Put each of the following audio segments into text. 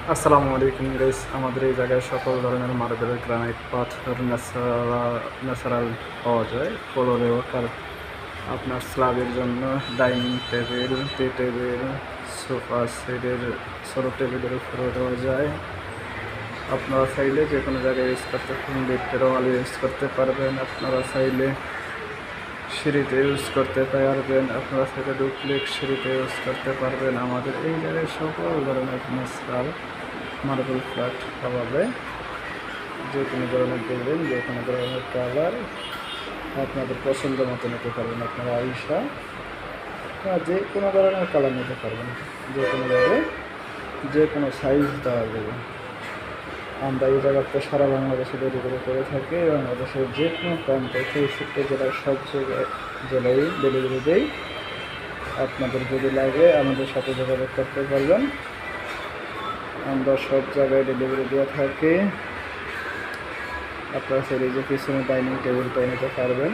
আসসালামু আলাইকুম গাইস। আমাদের এই জায়গায় সকল ধরনের মার্বেল, গ্রানাইট, পাথর, ন্যাচারাল পাওয়া যায়। ফ্লোরেও আপনার স্ল্যাবের জন্য ডাইনিং টেবিল, টি টেবিল, সোফা সেটের ছোটো টেবিলের উপরেও দেওয়া যায়। আপনারা চাইলে যে কোনো জায়গায় ইউজ করতে পারেন, লিফটের ওয়ালে ইউজ করতে পারবেন। আপনারা চাইলে সিঁড়িতে ইউজ করতে পারবেন, আপনারা চাইলে ডুপ্লেক্স সিঁড়িতে ইউজ করতে পারবেন। আমাদের এই জায়গায় সকল ধরনের ন্যাচারাল মার্বেল ফ্ল্যাট পাওয়া যায়। যে কোনো ধরনের ডিজাইন, যে কোনো ধরনের কালার আপনাদের পছন্দ মতো নিতে পারবেন। আপনারা আইসা যে কোনো ধরনের কালার নিতে পারবেন, যে কোনোভাবে যে কোনো সাইজ দেওয়া যাবে। আমরা এই জায়গাতে সারা বাংলাদেশে ডেলিভারি করে থাকি। বাংলাদেশের যে কোনো প্রান্তে 64 জেলার সব জেলায় ডেলিভারি দেই। আপনাদের যদি লাগে আমাদের সাথে যোগাযোগ করতে পারবেন। আমরা সব জায়গায় ডেলিভারি দিয়ে থাকি। আপনারা সেই যে পিছনে ডাইনিং টেবিলটা নিতে পারবেন।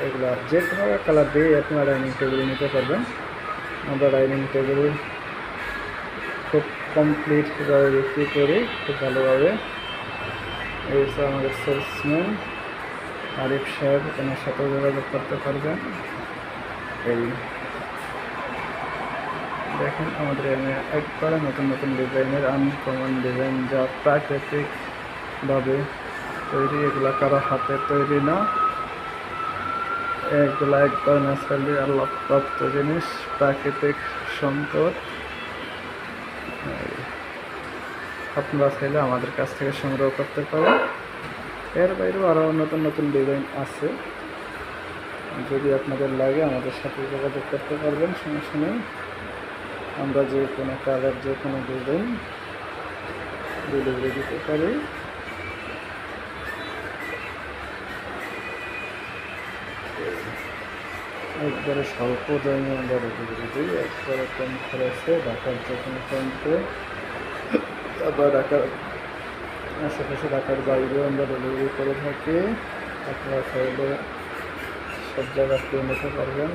এগুলো যে কোনো কালার দিয়ে আপনারা ডাইনিং টেবিল নিতে পারবেন। আমরা ডাইনিং টেবিল খুব কমপ্লিটভাবে বিক্রি করি, খুব ভালোভাবে। এই হচ্ছে আমাদের সেলসম্যান আরিফ সাহেব, এনার সাথে যোগাযোগ করতে পারবেন। এই দেখেন আমাদের এখানে একবারে নতুন নতুন ডিজাইনের আনকমন ডিজাইন, যা প্রাকৃতিকভাবে তৈরি। এগুলা কারো হাতে তৈরি না, এগুলা একবার ন্যাচারালি আল্লাহপ্রাপ্ত জিনিস, প্রাকৃতিক সম্পদ। আপনারা চাইলে আমাদের কাছ থেকে সংগ্রহ করতে পারেন। এর বাইরেও আরও নতুন নতুন ডিজাইন আছে। যদি আপনাদের লাগে আমাদের সাথে যোগাযোগ করতে পারবেন, সমস্যা নেই। আমরা যে কোনো কালার, যে কোনো ডিজাইন ডেলিভারি দিতে পারি। একবারে স্বল্প দামে আমরা ডেলিভারি দিই, একবারে কম খরচে ঢাকার যে কোনো প্রান্তে, আবার ঢাকার আশেপাশে, ঢাকার বাইরেও আমরা ডেলিভারি করে থাকি। আপনারা চাইলে সব জায়গায় নিতে পারবেন।